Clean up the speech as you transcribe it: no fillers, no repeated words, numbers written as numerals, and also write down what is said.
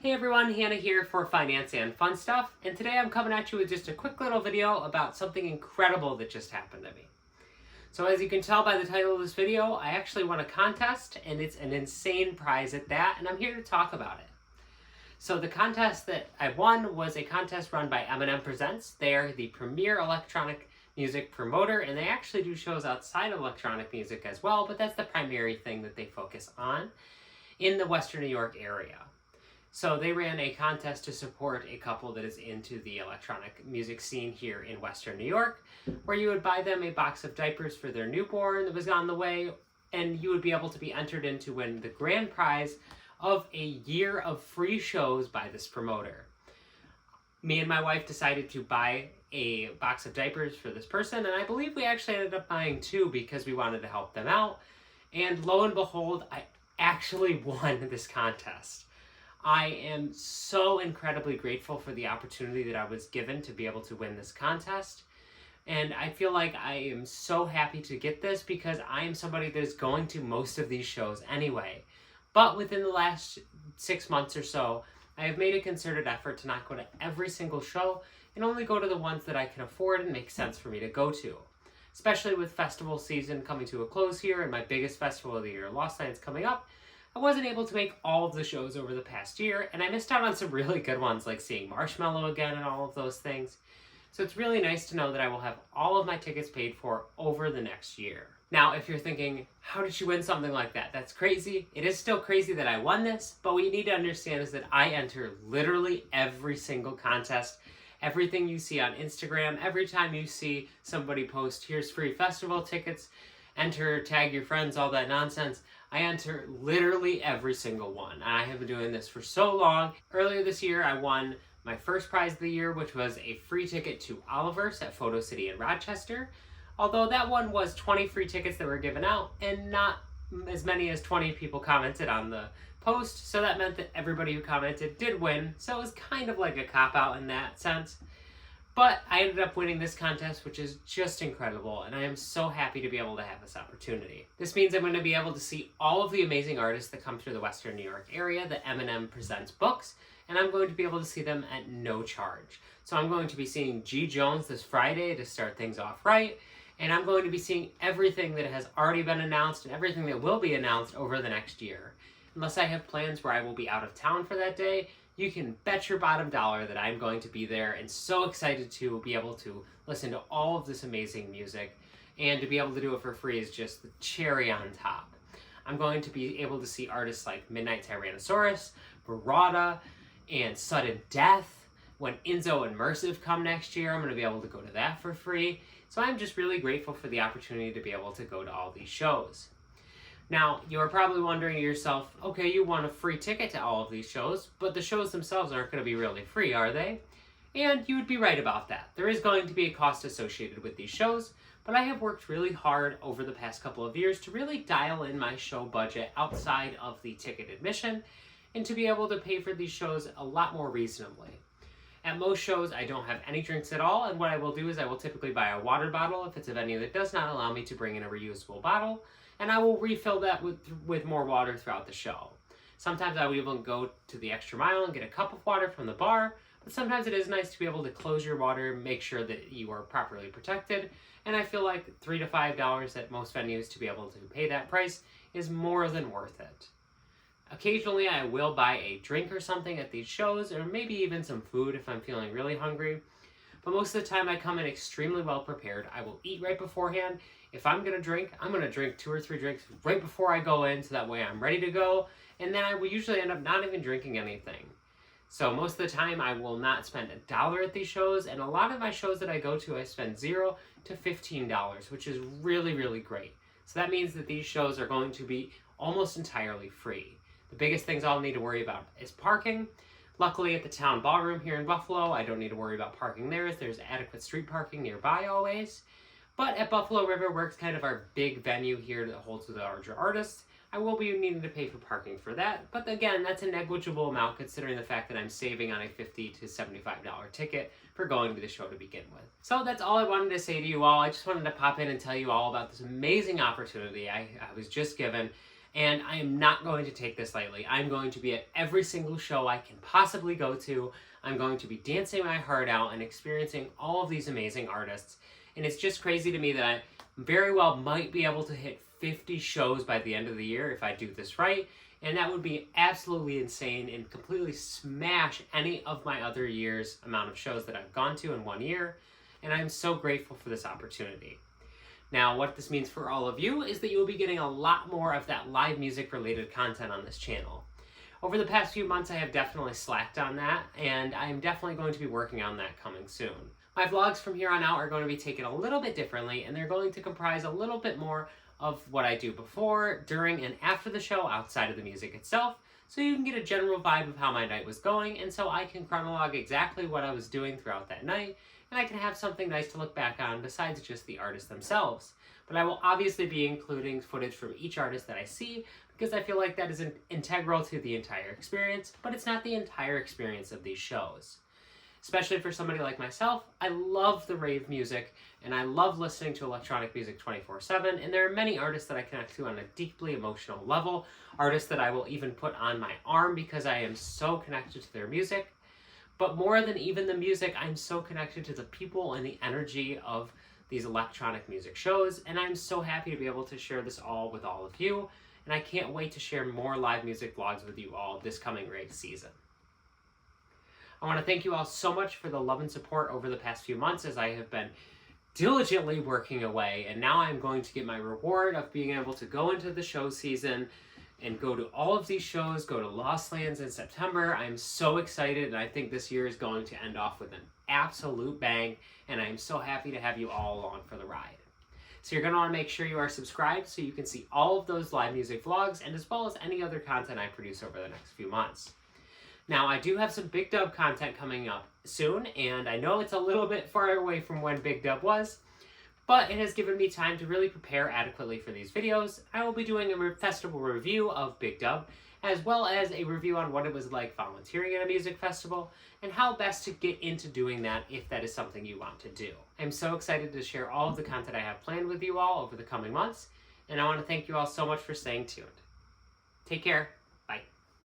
Hey everyone, Hannah here for Finance and Fun Stuff, and today I'm coming at you with just a quick little video about something incredible that just happened to me. So as you can tell by the title of this video, I actually won a contest, and it's an insane prize at that, and I'm here to talk about it. So the contest that I won was a contest run by M&M Presents. They are the premier electronic music promoter, and they actually do shows outside of electronic music as well, but that's the primary thing that they focus on in the Western New York area. So they ran a contest to support a couple that is into the electronic music scene here in Western New York, where you would buy them a box of diapers for their newborn that was on the way, and you would be able to be entered in to win the grand prize of a year of free shows by this promoter. Me and my wife decided to buy a box of diapers for this person, and I believe we actually ended up buying two because we wanted to help them out. And lo and behold, I actually won this contest. I am so incredibly grateful for the opportunity that I was given to be able to win this contest. And I feel like I am so happy to get this because I am somebody that is going to most of these shows anyway. But within the last 6 months or so, I have made a concerted effort to not go to every single show and only go to the ones that I can afford and make sense for me to go to. Especially with festival season coming to a close here and my biggest festival of the year, Lost Science, coming up, I wasn't able to make all of the shows over the past year, and I missed out on some really good ones, like seeing Marshmello again and all of those things. So it's really nice to know that I will have all of my tickets paid for over the next year. Now, if you're thinking, how did you win something like that? That's crazy. It is still crazy that I won this, but what you need to understand is that I enter literally every single contest. Everything you see on Instagram, every time you see somebody post, here's free festival tickets, enter, tag your friends, all that nonsense, I enter literally every single one. I have been doing this for so long. Earlier this year, I won my first prize of the year, which was a free ticket to Oliver's at Photo City in Rochester. Although that one was 20 free tickets that were given out, and not as many as 20 people commented on the post, so that meant that everybody who commented did win, so it was kind of like a cop-out in that sense. But I ended up winning this contest, which is just incredible, and I am so happy to be able to have this opportunity. This means I'm going to be able to see all of the amazing artists that come through the Western New York area that M&M Presents books, and I'm going to be able to see them at no charge. So I'm going to be seeing G. Jones this Friday to start things off right, and I'm going to be seeing everything that has already been announced and everything that will be announced over the next year. Unless I have plans where I will be out of town for that day, you can bet your bottom dollar that I'm going to be there and so excited to be able to listen to all of this amazing music, and to be able to do it for free is just the cherry on top. I'm going to be able to see artists like Midnight Tyrannosaurus, Barada, and Sudden Death. When Enzo and Mersive come next year, I'm going to be able to go to that for free. So I'm just really grateful for the opportunity to be able to go to all these shows. Now, you're probably wondering to yourself, okay, you won a free ticket to all of these shows, but the shows themselves aren't going to be really free, are they? And you would be right about that. There is going to be a cost associated with these shows, but I have worked really hard over the past couple of years to really dial in my show budget outside of the ticket admission, and to be able to pay for these shows a lot more reasonably. At most shows, I don't have any drinks at all, and what I will do is I will typically buy a water bottle if it's a venue that does not allow me to bring in a reusable bottle, and I will refill that with more water throughout the show. Sometimes I will even go to the extra mile and get a cup of water from the bar, but sometimes it is nice to be able to close your water, make sure that you are properly protected, and I feel like $3 to $5 at most venues to be able to pay that price is more than worth it. Occasionally I will buy a drink or something at these shows, or maybe even some food if I'm feeling really hungry. But most of the time I come in extremely well prepared. I will eat right beforehand. If I'm going to drink, I'm going to drink 2 or 3 drinks right before I go in, so that way I'm ready to go. And then I will usually end up not even drinking anything. So most of the time I will not spend $1 at these shows, and a lot of my shows that I go to I spend $0 to $15, which is really, really great. So that means that these shows are going to be almost entirely free. The biggest things I'll need to worry about is parking. Luckily, at the town ballroom here in Buffalo, I don't need to worry about parking there, as there's adequate street parking nearby always. But at Buffalo River Works, kind of our big venue here that holds the larger artists, I will be needing to pay for parking for that. But again, that's a negligible amount considering the fact that I'm saving on a $50 to $75 ticket for going to the show to begin with. So that's all I wanted to say to you all. I just wanted to pop in and tell you all about this amazing opportunity I was just given. And I am not going to take this lightly. I'm going to be at every single show I can possibly go to. I'm going to be dancing my heart out and experiencing all of these amazing artists. And it's just crazy to me that I very well might be able to hit 50 shows by the end of the year if I do this right. And that would be absolutely insane and completely smash any of my other year's amount of shows that I've gone to in one year. And I'm so grateful for this opportunity. Now, what this means for all of you is that you will be getting a lot more of that live music related content on this channel. Over the past few months, I have definitely slacked on that, and I am definitely going to be working on that coming soon. My vlogs from here on out are going to be taken a little bit differently, and they're going to comprise a little bit more of what I do before, during, and after the show outside of the music itself, so you can get a general vibe of how my night was going, and so I can chronologue exactly what I was doing throughout that night, and I can have something nice to look back on besides just the artists themselves. But I will obviously be including footage from each artist that I see, because I feel like that is integral to the entire experience, but it's not the entire experience of these shows. Especially for somebody like myself, I love the rave music, and I love listening to electronic music 24/7, and there are many artists that I connect to on a deeply emotional level, artists that I will even put on my arm because I am so connected to their music. But more than even the music, I'm so connected to the people and the energy of these electronic music shows, and I'm so happy to be able to share this all with all of you, and I can't wait to share more live music vlogs with you all this coming rave season. I want to thank you all so much for the love and support over the past few months as I have been diligently working away, and now I'm going to get my reward of being able to go into the show season and go to all of these shows, go to Lost Lands in September. I'm so excited, and I think this year is going to end off with an absolute bang, and I'm so happy to have you all along for the ride. So you're going to want to make sure you are subscribed so you can see all of those live music vlogs, and as well as any other content I produce over the next few months. Now, I do have some Big Dub content coming up soon, and I know it's a little bit far away from when Big Dub was, but it has given me time to really prepare adequately for these videos. I will be doing a festival review of Big Dub, as well as a review on what it was like volunteering at a music festival, and how best to get into doing that if that is something you want to do. I'm so excited to share all of the content I have planned with you all over the coming months, and I want to thank you all so much for staying tuned. Take care.